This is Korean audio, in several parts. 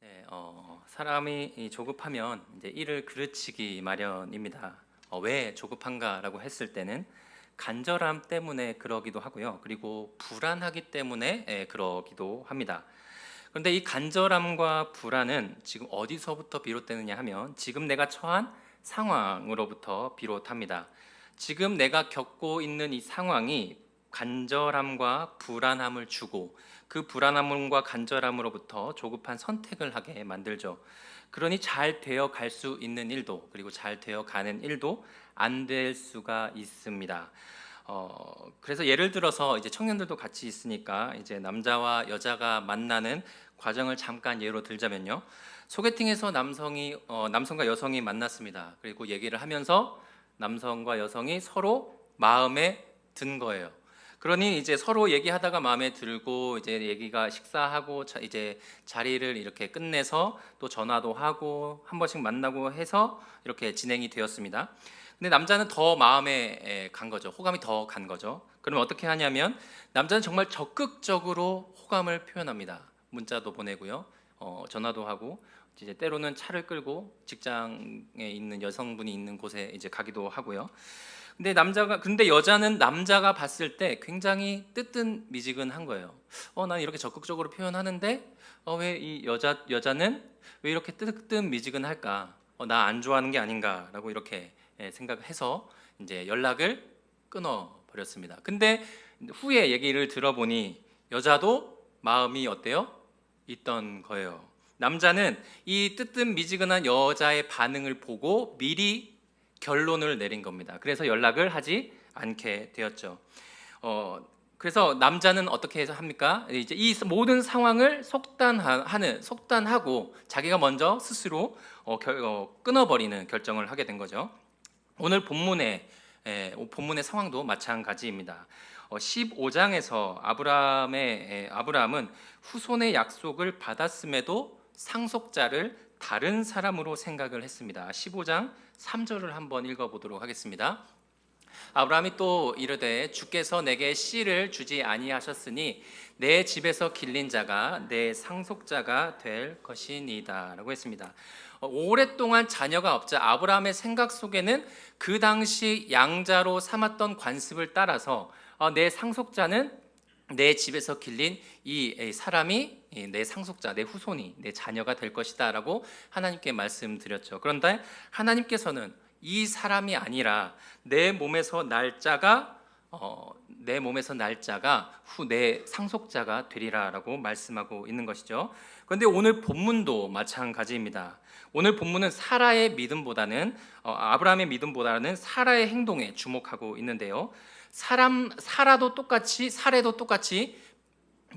네, 사람이 조급하면 이제 일을 그르치기 마련입니다. 왜 조급한가라고 했을 때는 간절함 때문에 그러기도 하고요. 그리고 불안하기 때문에 그러기도 합니다. 그런데 이 간절함과 불안은 지금 어디서부터 비롯되느냐 하면 지금 내가 처한 상황으로부터 비롯합니다. 지금 내가 겪고 있는 이 상황이 간절함과 불안함을 주고 그 불안함과 간절함으로부터 조급한 선택을 하게 만들죠. 그러니 잘 되어 갈 수 있는 일도 그리고 잘 되어 가는 일도 안 될 수가 있습니다. 그래서 예를 들어서 이제 청년들도 같이 있으니까 이제 남자와 여자가 만나는 과정을 잠깐 예로 들자면요. 소개팅에서 남성과 여성이 만났습니다. 그리고 얘기를 하면서 남성과 여성이 서로 마음에 든 거예요. 그러니 이제 서로 얘기하다가 마음에 들고 이제 얘기가 식사하고 이제 자리를 이렇게 끝내서 또 전화도 하고 한 번씩 만나고 해서 이렇게 진행이 되었습니다. 근데 남자는 더 마음에 간 거죠. 호감이 더 간 거죠. 그러면 어떻게 하냐면 남자는 정말 적극적으로 호감을 표현합니다. 문자도 보내고요. 전화도 하고 이제 때로는 차를 끌고 직장에 있는 여성분이 있는 곳에 이제 가기도 하고요. 근데 여자는 남자가 봤을 때 굉장히 뜨뜻미지근한 거예요. 난 이렇게 적극적으로 표현하는데 왜 이 여자는 왜 이렇게 뜨뜻미지근할까? 나 안 좋아하는 게 아닌가라고 이렇게 생각해서 이제 연락을 끊어 버렸습니다. 근데 후에 얘기를 들어보니 여자도 마음이 어때요? 있던 거예요. 남자는 이 뜨뜻미지근한 여자의 반응을 보고 미리 결론을 내린 겁니다. 그래서 연락을 하지 않게 되었죠. 그래서 남자는 어떻게 해서 합니까? 이제 이 모든 상황을 속단하고 자기가 먼저 스스로 끊어버리는 결정을 하게 된 거죠. 오늘 본문의 상황도 마찬가지입니다. 15장에서 아브라함은 후손의 약속을 받았음에도 상속자를 다른 사람으로 생각을 했습니다. 15장 3절을 한번 읽어보도록 하겠습니다. 아브라함이 또 이르되 주께서 내게 씨를 주지 아니하셨으니 내 집에서 길린 자가 내 상속자가 될 것이니이다 라고 했습니다. 오랫동안 자녀가 없자 아브라함의 생각 속에는 그 당시 양자로 삼았던 관습을 따라서 내 상속자는 내 집에서 길린 이 사람이 내 상속자, 내 후손이 내 자녀가 될 것이다 라고 하나님께 말씀드렸죠. 그런데 하나님께서는 이 사람이 아니라 내 몸에서 날 자가 내 상속자가 되리라라고 말씀하고 있는 것이죠. 그런데 오늘 본문도 마찬가지입니다. 오늘 본문은 아브라함의 믿음보다는 사라의 행동에 주목하고 있는데요. 사례도 똑같이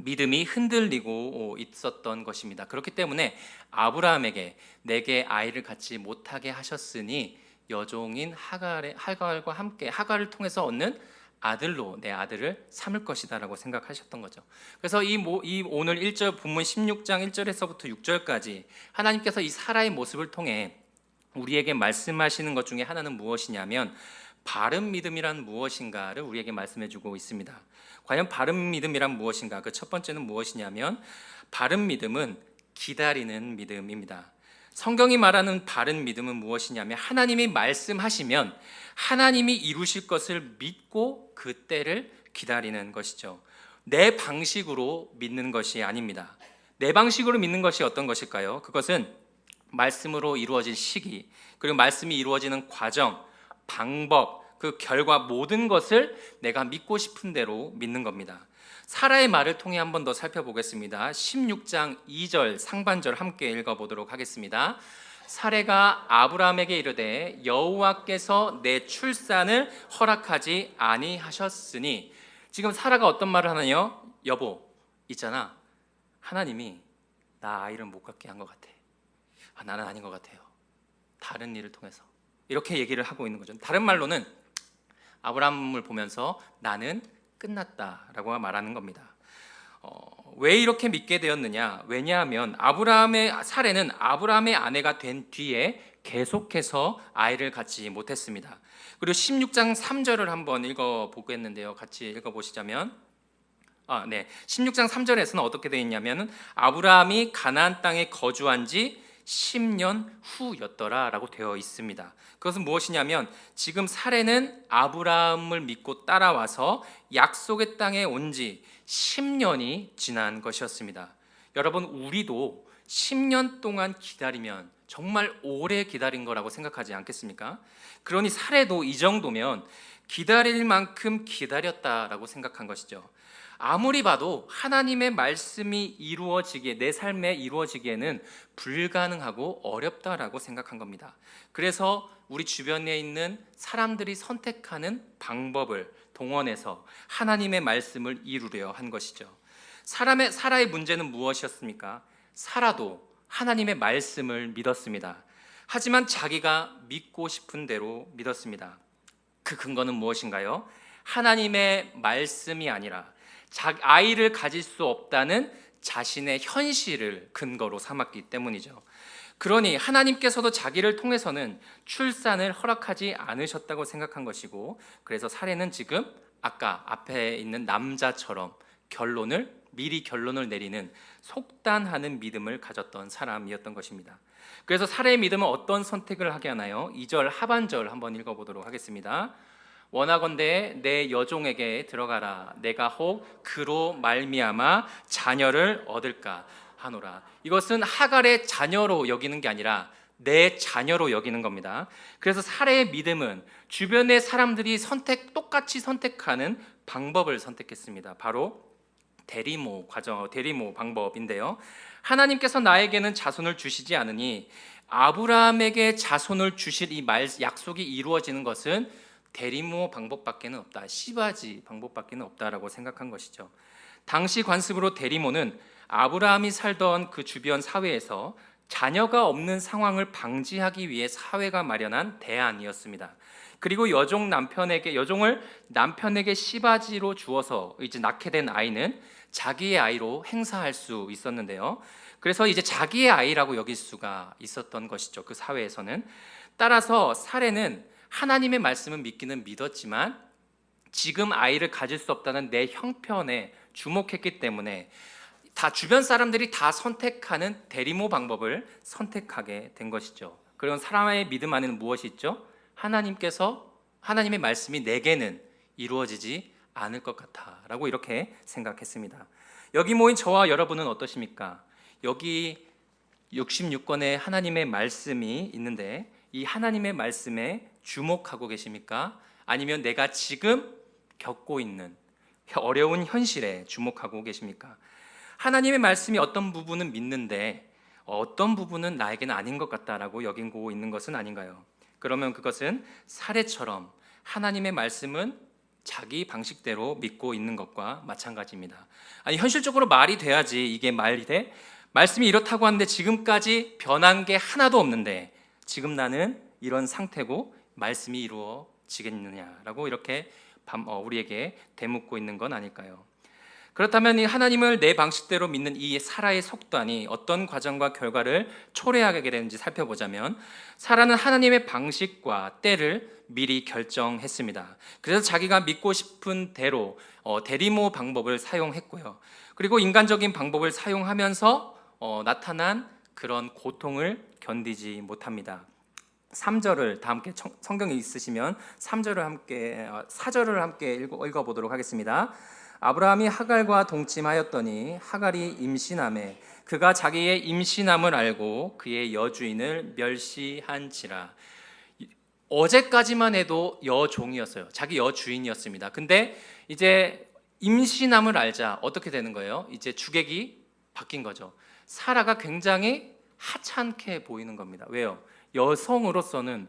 믿음이 흔들리고 있었던 것입니다. 그렇기 때문에 아브라함에게 내게 아이를 갖지 못하게 하셨으니 여종인 하갈과 함께 하갈을 통해서 얻는 아들로 내 아들을 삼을 것이다라고 생각하셨던 거죠. 그래서 이 오늘 1절 본문 16장 1절에서부터 6절까지 하나님께서 이 사라의 모습을 통해 우리에게 말씀하시는 것 중에 하나는 무엇이냐면 바른 믿음이란 무엇인가를 우리에게 말씀해 주고 있습니다. 과연 바른 믿음이란 무엇인가? 그 첫 번째는 무엇이냐면 바른 믿음은 기다리는 믿음입니다. 성경이 말하는 바른 믿음은 무엇이냐면 하나님이 말씀하시면 하나님이 이루실 것을 믿고 그 때를 기다리는 것이죠. 내 방식으로 믿는 것이 아닙니다. 내 방식으로 믿는 것이 어떤 것일까요? 그것은 말씀으로 이루어질 시기, 그리고 말씀이 이루어지는 과정, 방법, 그 결과 모든 것을 내가 믿고 싶은 대로 믿는 겁니다. 사라의 말을 통해 한 번 더 살펴보겠습니다. 16장 2절 상반절 함께 읽어보도록 하겠습니다. 사라가 아브라함에게 이르되 여호와께서 내 출산을 허락하지 아니하셨으니, 지금 사라가 어떤 말을 하나요? 여보, 있잖아, 하나님이 나 아이를 못 갖게 한 것 같아. 나는 아닌 것 같아요. 다른 일을 통해서 이렇게 얘기를 하고 있는 거죠. 다른 말로는 아브라함을 보면서 나는 끝났다라고 말하는 겁니다. 왜 이렇게 믿게 되었느냐? 왜냐하면 사례는 아브라함의 아내가 된 뒤에 계속해서 아이를 갖지 못했습니다. 그리고 16장 3절을 한번 읽어보겠는데요. 같이 읽어보시자면 네. 16장 3절에서는 어떻게 되어 있냐면은 아브라함이 가나안 땅에 거주한 지 10년 후였더라라고 되어 있습니다. 그것은 무엇이냐면 지금 사례는 아브라함을 믿고 따라와서 약속의 땅에 온 지 10년이 지난 것이었습니다. 여러분, 우리도 10년 동안 기다리면 정말 오래 기다린 거라고 생각하지 않겠습니까? 그러니 사례도 이 정도면 기다릴 만큼 기다렸다라고 생각한 것이죠. 아무리 봐도 하나님의 말씀이 이루어지기에, 내 삶에 이루어지기에는 불가능하고 어렵다라고 생각한 겁니다. 그래서 우리 주변에 있는 사람들이 선택하는 방법을 동원해서 하나님의 말씀을 이루려 한 것이죠. 사라의 문제는 무엇이었습니까? 사라도 하나님의 말씀을 믿었습니다. 하지만 자기가 믿고 싶은 대로 믿었습니다. 그 근거는 무엇인가요? 하나님의 말씀이 아니라 아이를 가질 수 없다는 자신의 현실을 근거로 삼았기 때문이죠. 그러니 하나님께서도 자기를 통해서는 출산을 허락하지 않으셨다고 생각한 것이고, 그래서 사례는 지금 아까 앞에 있는 남자처럼 미리 결론을 내리는 속단하는 믿음을 가졌던 사람이었던 것입니다. 그래서 사례의 믿음은 어떤 선택을 하게 하나요? 2절 하반절 한번 읽어보도록 하겠습니다. 원하건대 내 여종에게 들어가라. 내가 혹 그로 말미암아 자녀를 얻을까 하노라. 이것은 하갈의 자녀로 여기는 게 아니라 내 자녀로 여기는 겁니다. 그래서 사례의 믿음은 주변의 사람들이 똑같이 선택하는 방법을 선택했습니다. 바로 대리모 방법인데요. 하나님께서 나에게는 자손을 주시지 않으니 아브라함에게 자손을 주실 이 약속이 이루어지는 것은 대리모 방법밖에는 없다, 시바지 방법밖에는 없다라고 생각한 것이죠. 당시 관습으로 대리모는 아브라함이 살던 그 주변 사회에서 자녀가 없는 상황을 방지하기 위해 사회가 마련한 대안이었습니다. 그리고 여종을 남편에게 시바지로 주어서 이제 낳게 된 아이는 자기의 아이로 행사할 수 있었는데요. 그래서 이제 자기의 아이라고 여길 수가 있었던 것이죠. 그 사회에서는. 따라서 사례는 하나님의 말씀은 믿기는 믿었지만 지금 아이를 가질 수 없다는 내 형편에 주목했기 때문에 주변 사람들이 다 선택하는 대리모 방법을 선택하게 된 것이죠. 그런 사람의 믿음 안에는 무엇이 있죠? 하나님의 말씀이 내게는 이루어지지 않을 것 같아라고 이렇게 생각했습니다. 여기 모인 저와 여러분은 어떠십니까? 여기 66권의 하나님의 말씀이 있는데 이 하나님의 말씀에 주목하고 계십니까? 아니면 내가 지금 겪고 있는 어려운 현실에 주목하고 계십니까? 하나님의 말씀이 어떤 부분은 믿는데 어떤 부분은 나에게는 아닌 것 같다라고 여기고 있는 것은 아닌가요? 그러면 그것은 사례처럼 하나님의 말씀은 자기 방식대로 믿고 있는 것과 마찬가지입니다. 아니, 현실적으로 말이 돼야지 이게 말이 돼? 말씀이 이렇다고 하는데 지금까지 변한 게 하나도 없는데 지금 나는 이런 상태고 말씀이 이루어지겠느냐라고 이렇게 우리에게 되묻고 있는 건 아닐까요? 그렇다면 이 하나님을 내 방식대로 믿는 이 사라의 속단이 어떤 과정과 결과를 초래하게 되는지 살펴보자면, 사라는 하나님의 방식과 때를 미리 결정했습니다. 그래서 자기가 믿고 싶은 대로 대리모 방법을 사용했고요. 그리고 인간적인 방법을 사용하면서 나타난 그런 고통을 견디지 못합니다. 3절을 다 함께 성경에 있으시면 4절을 함께 읽어보도록 하겠습니다. 아브라함이 하갈과 동침하였더니 하갈이 임신하매 그가 자기의 임신함을 알고 그의 여주인을 멸시한지라. 어제까지만 해도 여종이었어요. 자기 여주인이었습니다. 근데 이제 임신함을 알자 어떻게 되는 거예요? 이제 주객이 바뀐 거죠. 사라가 굉장히 하찮게 보이는 겁니다. 왜요? 여성으로서는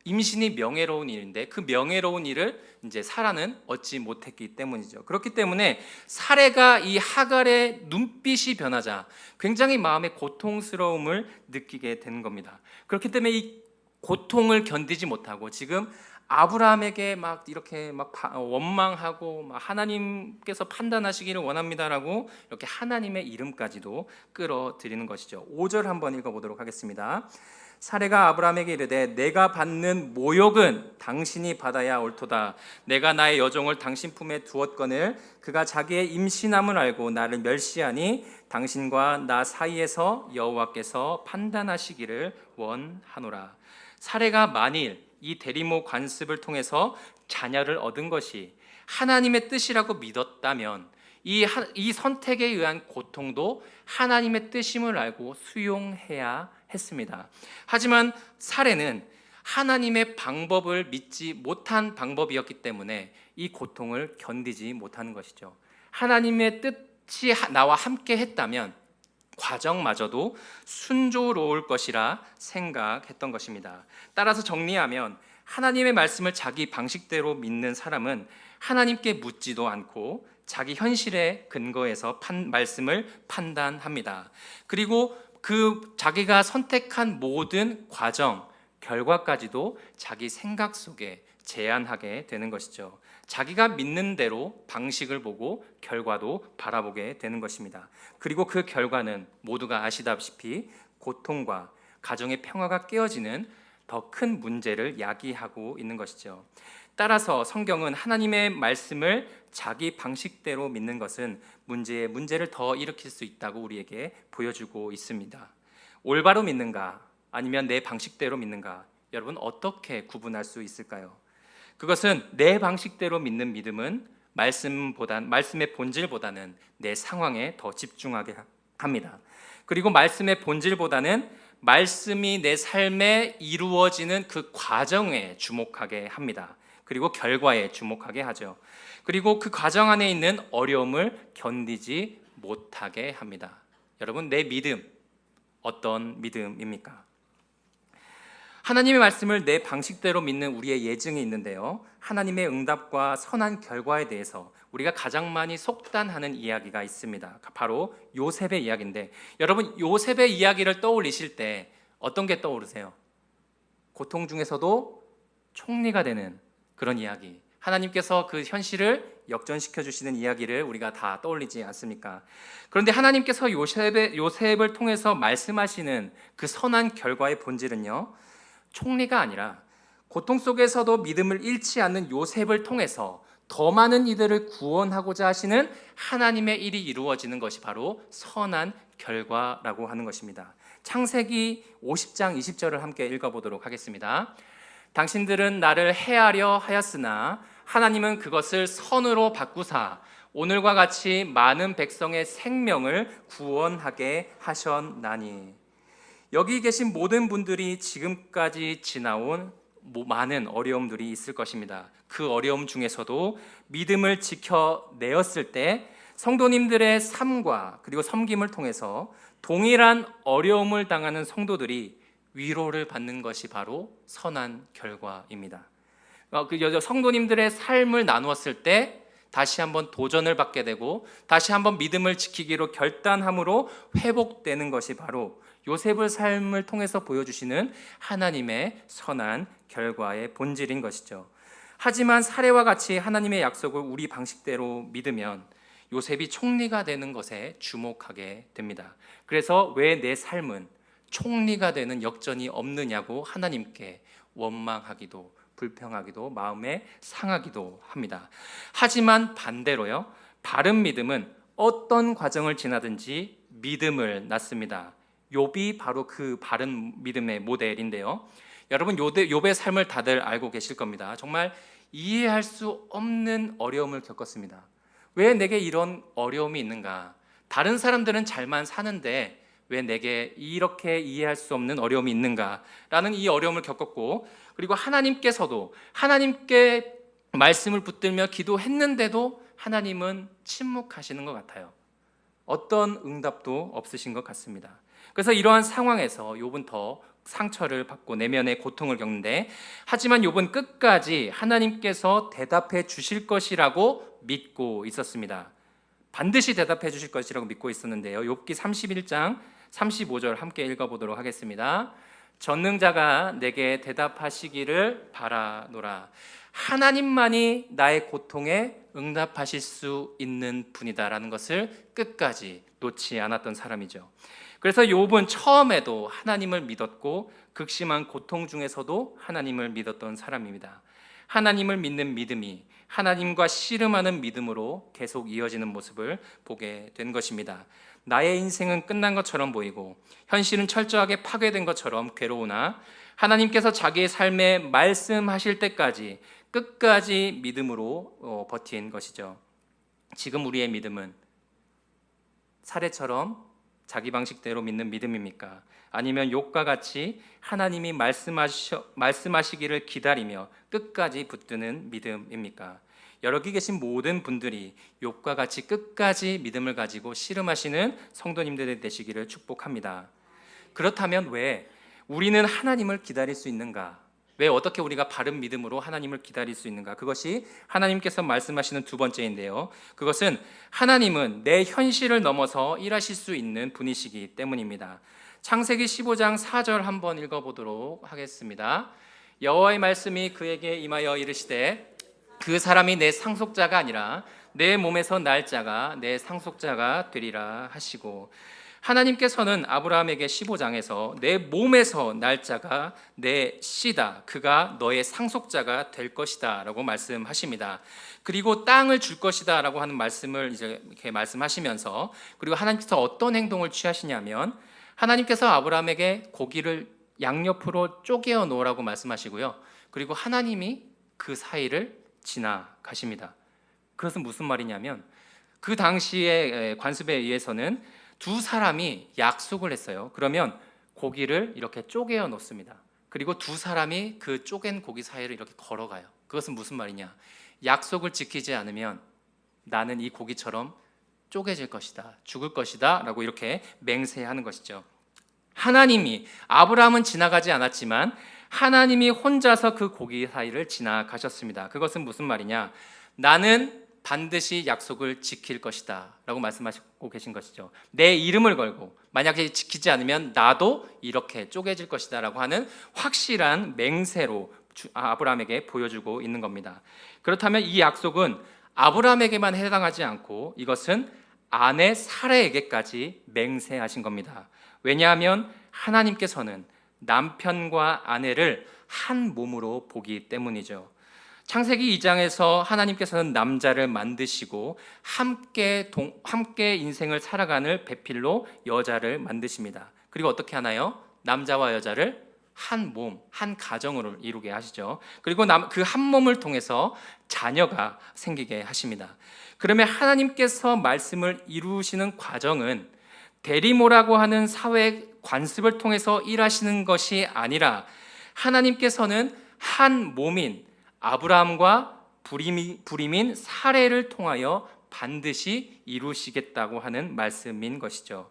임신이 명예로운 일인데 그 명예로운 일을 이제 사라는 얻지 못했기 때문이죠. 그렇기 때문에 사례가 이 하갈의 눈빛이 변하자 굉장히 마음의 고통스러움을 느끼게 되는 겁니다. 그렇기 때문에 이 고통을 견디지 못하고 지금 아브라함에게 막 이렇게 막 원망하고 막 하나님께서 판단하시기를 원합니다라고 이렇게 하나님의 이름까지도 끌어들이는 것이죠. 5절 한번 읽어보도록 하겠습니다. 사레가 아브라함에게 이르되 내가 받는 모욕은 당신이 받아야 옳도다. 내가 나의 여종을 당신 품에 두었거늘 그가 자기의 임신함을 알고 나를 멸시하니 당신과 나 사이에서 여호와께서 판단하시기를 원하노라. 사레가 만일 이 대리모 관습을 통해서 자녀를 얻은 것이 하나님의 뜻이라고 믿었다면 이 선택에 의한 고통도 하나님의 뜻임을 알고 수용해야 했습니다. 하지만 사례는 하나님의 방법을 믿지 못한 방법이었기 때문에 이 고통을 견디지 못하는 것이죠. 하나님의 뜻이 나와 함께 했다면 과정마저도 순조로울 것이라 생각했던 것입니다. 따라서 정리하면 하나님의 말씀을 자기 방식대로 믿는 사람은 하나님께 묻지도 않고 자기 현실에 근거해서 말씀을 판단합니다. 그리고 그 자기가 선택한 모든 과정, 결과까지도 자기 생각 속에 제안하게 되는 것이죠. 자기가 믿는 대로 방식을 보고 결과도 바라보게 되는 것입니다. 그리고 그 결과는 모두가 아시다시피 고통과 가정의 평화가 깨어지는 더 큰 문제를 야기하고 있는 것이죠. 따라서 성경은 하나님의 말씀을 자기 방식대로 믿는 것은 문제를 더 일으킬 수 있다고 우리에게 보여주고 있습니다. 올바로 믿는가 아니면 내 방식대로 믿는가, 여러분 어떻게 구분할 수 있을까요? 그것은 내 방식대로 믿는 믿음은 말씀의 본질보다는 내 상황에 더 집중하게 합니다. 그리고 말씀의 본질보다는 말씀이 내 삶에 이루어지는 그 과정에 주목하게 합니다. 그리고 결과에 주목하게 하죠. 그리고 그 과정 안에 있는 어려움을 견디지 못하게 합니다. 여러분, 내 믿음 어떤 믿음입니까? 하나님의 말씀을 내 방식대로 믿는 우리의 예증이 있는데요, 하나님의 응답과 선한 결과에 대해서 우리가 가장 많이 속단하는 이야기가 있습니다. 바로 요셉의 이야기인데, 여러분 요셉의 이야기를 떠올리실 때 어떤 게 떠오르세요? 고통 중에서도 총리가 되는 그런 이야기, 하나님께서 그 현실을 역전시켜 주시는 이야기를 우리가 다 떠올리지 않습니까? 그런데 하나님께서 요셉을 통해서 말씀하시는 그 선한 결과의 본질은요, 총리가 아니라 고통 속에서도 믿음을 잃지 않는 요셉을 통해서 더 많은 이들을 구원하고자 하시는 하나님의 일이 이루어지는 것이 바로 선한 결과라고 하는 것입니다. 창세기 50장 20절을 함께 읽어보도록 하겠습니다. 당신들은 나를 해하려 하였으나 하나님은 그것을 선으로 바꾸사 오늘과 같이 많은 백성의 생명을 구원하게 하셨나니. 여기 계신 모든 분들이 지금까지 지나온 많은 어려움들이 있을 것입니다. 그 어려움 중에서도 믿음을 지켜내었을 때 성도님들의 삶과 그리고 섬김을 통해서 동일한 어려움을 당하는 성도들이 위로를 받는 것이 바로 선한 결과입니다. 성도님들의 삶을 나누었을 때 다시 한번 도전을 받게 되고 다시 한번 믿음을 지키기로 결단함으로 회복되는 것이 바로 요셉의 삶을 통해서 보여주시는 하나님의 선한 결과의 본질인 것이죠. 하지만 사례와 같이 하나님의 약속을 우리 방식대로 믿으면 요셉이 총리가 되는 것에 주목하게 됩니다. 그래서 왜 내 삶은 총리가 되는 역전이 없느냐고 하나님께 원망하기도 불평하기도 마음에 상하기도 합니다. 하지만 반대로요, 바른 믿음은 어떤 과정을 지나든지 믿음을 낳습니다. 욥이 바로 그 바른 믿음의 모델인데요, 여러분 욥의 삶을 다들 알고 계실 겁니다. 정말 이해할 수 없는 어려움을 겪었습니다. 왜 내게 이런 어려움이 있는가? 다른 사람들은 잘만 사는데 왜 내게 이렇게 이해할 수 없는 어려움이 있는가? 라는 이 어려움을 겪었고, 그리고 하나님께서도 하나님께 말씀을 붙들며 기도했는데도 하나님은 침묵하시는 것 같아요. 어떤 응답도 없으신 것 같습니다. 그래서 이러한 상황에서 욥은 더 상처를 받고 내면의 고통을 겪는데, 하지만 욥은 끝까지 하나님께서 대답해 주실 것이라고 믿고 있었습니다. 반드시 대답해 주실 것이라고 믿고 있었는데요, 욥기 31장 35절 함께 읽어보도록 하겠습니다. 전능자가 내게 대답하시기를 바라노라. 하나님만이 나의 고통에 응답하실 수 있는 분이다라는 것을 끝까지 놓지 않았던 사람이죠. 그래서 욥은 처음에도 하나님을 믿었고 극심한 고통 중에서도 하나님을 믿었던 사람입니다. 하나님을 믿는 믿음이 하나님과 씨름하는 믿음으로 계속 이어지는 모습을 보게 된 것입니다. 나의 인생은 끝난 것처럼 보이고 현실은 철저하게 파괴된 것처럼 괴로우나 하나님께서 자기의 삶에 말씀하실 때까지 끝까지 믿음으로 버틴 것이죠. 지금 우리의 믿음은 사례처럼 자기 방식대로 믿는 믿음입니까? 아니면 욥과 같이 하나님이 말씀하시기를 기다리며 끝까지 붙드는 믿음입니까? 여기 계신 모든 분들이 욥과 같이 끝까지 믿음을 가지고 씨름하시는 성도님들이 되시기를 축복합니다. 그렇다면 왜 우리는 하나님을 기다릴 수 있는가? 왜 어떻게 우리가 바른 믿음으로 하나님을 기다릴 수 있는가? 그것이 하나님께서 말씀하시는 두 번째인데요. 그것은 하나님은 내 현실을 넘어서 일하실 수 있는 분이시기 때문입니다. 창세기 15장 4절 한번 읽어보도록 하겠습니다. 여호와의 말씀이 그에게 임하여 이르시되 그 사람이 내 상속자가 아니라 내 몸에서 날 자가 내 상속자가 되리라 하시고, 하나님께서는 아브라함에게 15장에서 내 몸에서 날 자가 내 씨다, 그가 너의 상속자가 될 것이다 라고 말씀하십니다. 그리고 땅을 줄 것이다 라고 하는 말씀을 이제 이렇게 말씀하시면서, 그리고 하나님께서 어떤 행동을 취하시냐면 하나님께서 아브라함에게 고기를 양옆으로 쪼개어 놓으라고 말씀하시고요, 그리고 하나님이 그 사이를 지나가십니다. 그것은 무슨 말이냐면 그 당시의 관습에 의해서는 두 사람이 약속을 했어요. 그러면 고기를 이렇게 쪼개어 놓습니다. 그리고 두 사람이 그 쪼갠 고기 사이를 이렇게 걸어가요. 그것은 무슨 말이냐? 약속을 지키지 않으면 나는 이 고기처럼 쪼개질 것이다, 죽을 것이다 라고 이렇게 맹세하는 것이죠. 하나님이, 아브라함은 지나가지 않았지만 하나님이 혼자서 그 고기 사이를 지나가셨습니다. 그것은 무슨 말이냐? 나는 반드시 약속을 지킬 것이다 라고 말씀하시고 계신 것이죠. 내 이름을 걸고 만약에 지키지 않으면 나도 이렇게 쪼개질 것이다 라고 하는 확실한 맹세로 아브라함에게 보여주고 있는 겁니다. 그렇다면 이 약속은 아브라함에게만 해당하지 않고 이것은 아내 사라에게까지 맹세하신 겁니다. 왜냐하면 하나님께서는 남편과 아내를 한 몸으로 보기 때문이죠. 창세기 2장에서 하나님께서는 남자를 만드시고 함께 인생을 살아가는 배필로 여자를 만드십니다. 그리고 어떻게 하나요? 남자와 여자를 한 몸, 한 가정으로 이루게 하시죠. 그리고 그 한 몸을 통해서 자녀가 생기게 하십니다. 그러면 하나님께서 말씀을 이루시는 과정은 대리모라고 하는 사회 관습을 통해서 일하시는 것이 아니라 하나님께서는 한 몸인 아브라함과 불임인 사례를 통하여 반드시 이루시겠다고 하는 말씀인 것이죠.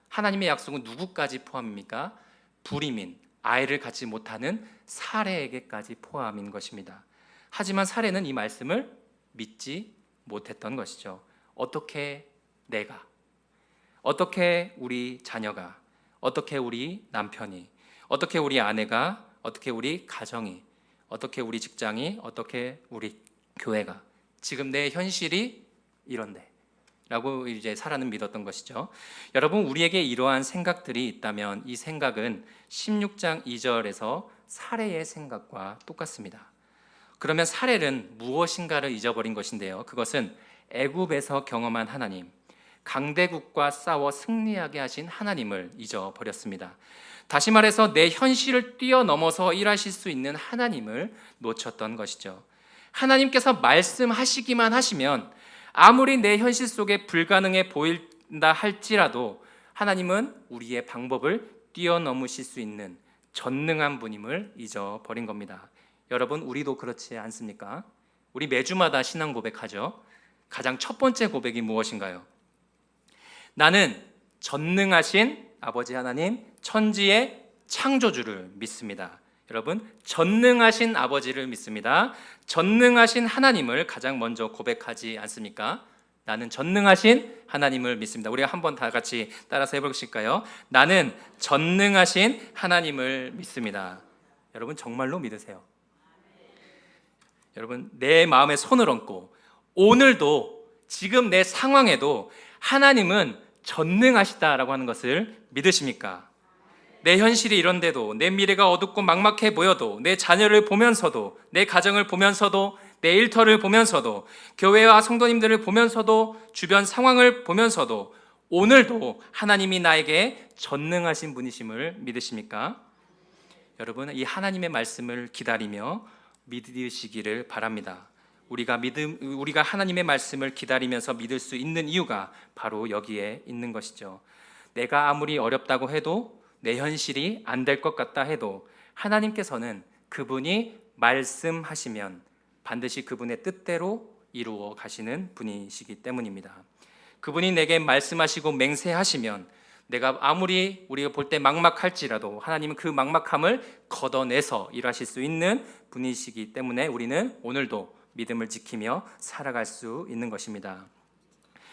하나님의 약속은 누구까지 포함입니까? 불임인, 아이를 갖지 못하는 사례에게까지 포함인 것입니다. 하지만 사례는 이 말씀을 믿지 못했던 것이죠. 어떻게 내가, 어떻게 우리 자녀가, 어떻게 우리 남편이, 어떻게 우리 아내가, 어떻게 우리 가정이, 어떻게 우리 직장이, 어떻게 우리 교회가, 지금 내 현실이 이런데 라고 이제 살아는 믿었던 것이죠. 여러분, 우리에게 이러한 생각들이 있다면 이 생각은 16장 2절에서 사례의 생각과 똑같습니다. 그러면 사례는 무엇인가를 잊어버린 것인데요, 그것은 애굽에서 경험한 하나님, 강대국과 싸워 승리하게 하신 하나님을 잊어버렸습니다. 다시 말해서 내 현실을 뛰어넘어서 일하실 수 있는 하나님을 놓쳤던 것이죠. 하나님께서 말씀하시기만 하시면 아무리 내 현실 속에 불가능해 보인다 할지라도 하나님은 우리의 방법을 뛰어넘으실 수 있는 전능한 분임을 잊어버린 겁니다. 여러분, 우리도 그렇지 않습니까? 우리 매주마다 신앙 고백하죠. 가장 첫 번째 고백이 무엇인가요? 나는 전능하신 아버지 하나님, 천지의 창조주를 믿습니다. 여러분, 전능하신 아버지를 믿습니다. 전능하신 하나님을 가장 먼저 고백하지 않습니까? 나는 전능하신 하나님을 믿습니다. 우리가 한번 다 같이 따라서 해보실까요? 나는 전능하신 하나님을 믿습니다. 여러분 정말로 믿으세요? 여러분 내 마음에 손을 얹고 오늘도 지금 내 상황에도 하나님은 전능하시다라고 하는 것을 믿으십니까? 내 현실이 이런데도, 내 미래가 어둡고 막막해 보여도, 내 자녀를 보면서도, 내 가정을 보면서도, 내 일터를 보면서도, 교회와 성도님들을 보면서도, 주변 상황을 보면서도 오늘도 하나님이 나에게 전능하신 분이심을 믿으십니까? 여러분 이 하나님의 말씀을 기다리며 믿으시기를 바랍니다. 우리가 하나님의 말씀을 기다리면서 믿을 수 있는 이유가 바로 여기에 있는 것이죠. 내가 아무리 어렵다고 해도, 내 현실이 안 될 것 같다 해도 하나님께서는 그분이 말씀하시면 반드시 그분의 뜻대로 이루어 가시는 분이시기 때문입니다. 그분이 내게 말씀하시고 맹세하시면 내가 아무리 우리가 볼 때 막막할지라도 하나님은 그 막막함을 걷어내서 일하실 수 있는 분이시기 때문에 우리는 오늘도 믿음을 지키며 살아갈 수 있는 것입니다.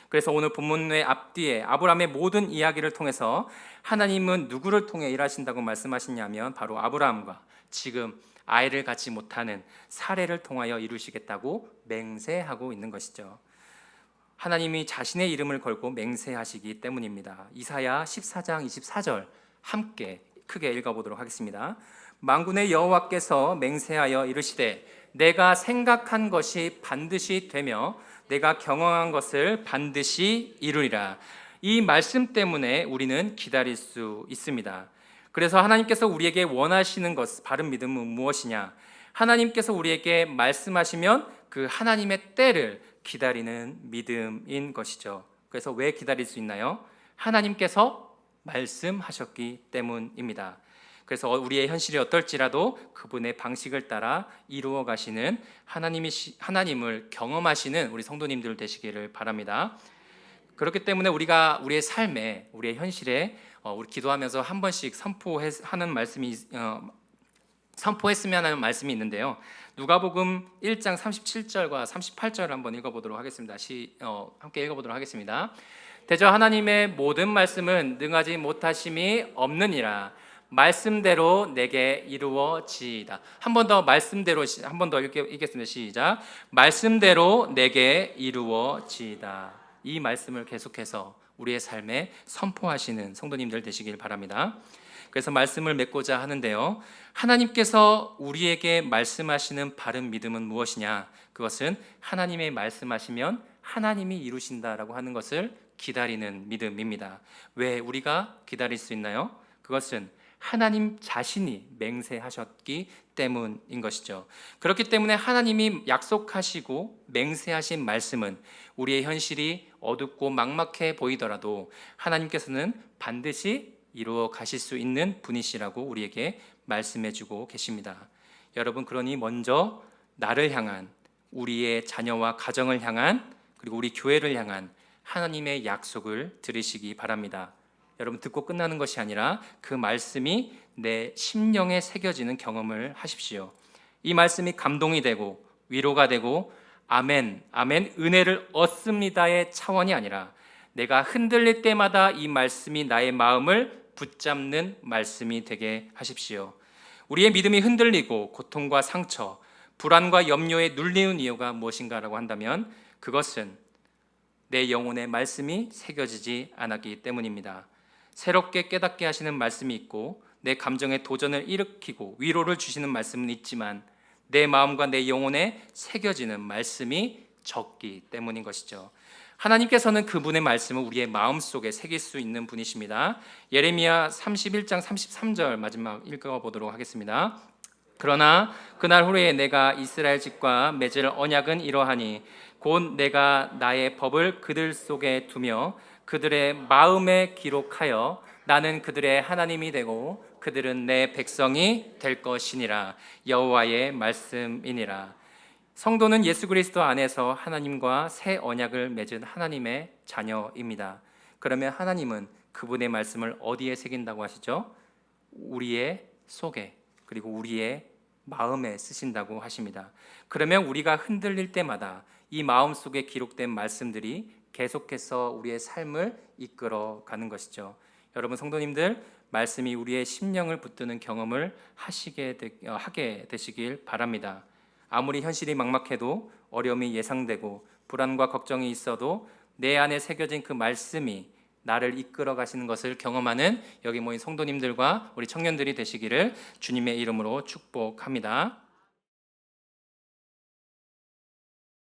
그래서 오늘 본문의 앞뒤에 아브라함의 모든 이야기를 통해서 하나님은 누구를 통해 일하신다고 말씀하시냐면 바로 아브라함과 지금 아이를 갖지 못하는 사례를 통하여 이루시겠다고 맹세하고 있는 것이죠. 하나님이 자신의 이름을 걸고 맹세하시기 때문입니다. 이사야 14장 24절 함께 크게 읽어보도록 하겠습니다. 만군의 여호와께서 맹세하여 이르시되 내가 생각한 것이 반드시 되며 내가 경영한 것을 반드시 이루리라. 이 말씀 때문에 우리는 기다릴 수 있습니다. 그래서 하나님께서 우리에게 원하시는 것, 바른 믿음은 무엇이냐? 하나님께서 우리에게 말씀하시면 그 하나님의 때를 기다리는 믿음인 것이죠. 그래서 왜 기다릴 수 있나요? 하나님께서 말씀하셨기 때문입니다. 그래서 우리의 현실이 어떨지라도 그분의 방식을 따라 이루어 가시는 하나님을 경험하시는 우리 성도님들 되시기를 바랍니다. 그렇기 때문에 우리가 우리의 삶에, 우리의 현실에 우리 기도하면서 한 번씩 선포했으면 하는 말씀이 있는데요. 누가복음 1장 37절과 38절을 한번 읽어보도록 하겠습니다. 함께 읽어보도록 하겠습니다. 대저 하나님의 모든 말씀은 능하지 못하심이 없느니라. 말씀대로 내게 이루어지이다. 한 번 더 말씀대로 한 번 더 읽겠습니다. 시작. 말씀대로 내게 이루어지이다. 이 말씀을 계속해서 우리의 삶에 선포하시는 성도님들 되시길 바랍니다. 그래서 말씀을 맺고자 하는데요. 하나님께서 우리에게 말씀하시는 바른 믿음은 무엇이냐? 그것은 하나님의 말씀하시면 하나님이 이루신다라고 하는 것을 기다리는 믿음입니다. 왜 우리가 기다릴 수 있나요? 그것은 하나님 자신이 맹세하셨기 때문인 것이죠. 그렇기 때문에 하나님이 약속하시고 맹세하신 말씀은 우리의 현실이 어둡고 막막해 보이더라도 하나님께서는 반드시 이루어 가실 수 있는 분이시라고 우리에게 말씀해 주고 계십니다. 여러분, 그러니 먼저 나를 향한, 우리의 자녀와 가정을 향한, 그리고 우리 교회를 향한 하나님의 약속을 들으시기 바랍니다. 여러분, 듣고 끝나는 것이 아니라 그 말씀이 내 심령에 새겨지는 경험을 하십시오. 이 말씀이 감동이 되고 위로가 되고 아멘, 아멘, 은혜를 얻습니다의 차원이 아니라 내가 흔들릴 때마다 이 말씀이 나의 마음을 붙잡는 말씀이 되게 하십시오. 우리의 믿음이 흔들리고 고통과 상처, 불안과 염려에 눌리는 이유가 무엇인가라고 한다면 그것은 내 영혼의 말씀이 새겨지지 않았기 때문입니다. 새롭게 깨닫게 하시는 말씀이 있고 내 감정의 도전을 일으키고 위로를 주시는 말씀은 있지만 내 마음과 내 영혼에 새겨지는 말씀이 적기 때문인 것이죠. 하나님께서는 그분의 말씀을 우리의 마음속에 새길 수 있는 분이십니다. 예레미야 31장 33절 마지막 읽어보도록 하겠습니다. 그러나 그날 후에 내가 이스라엘 집과 맺을 언약은 이러하니 곧 내가 나의 법을 그들 속에 두며 그들의 마음에 기록하여 나는 그들의 하나님이 되고 그들은 내 백성이 될 것이니라. 여호와의 말씀이니라. 성도는 예수 그리스도 안에서 하나님과 새 언약을 맺은 하나님의 자녀입니다. 그러면 하나님은 그분의 말씀을 어디에 새긴다고 하시죠? 우리의 속에, 그리고 우리의 마음에 쓰신다고 하십니다. 그러면 우리가 흔들릴 때마다 이 마음속에 기록된 말씀들이 계속해서 우리의 삶을 이끌어 가는 것이죠. 여러분 성도님들, 말씀이 우리의 심령을 붙드는 경험을 하게 되시길 바랍니다. 아무리 현실이 막막해도, 어려움이 예상되고 불안과 걱정이 있어도 내 안에 새겨진 그 말씀이 나를 이끌어 가시는 것을 경험하는 여기 모인 성도님들과 우리 청년들이 되시기를 주님의 이름으로 축복합니다.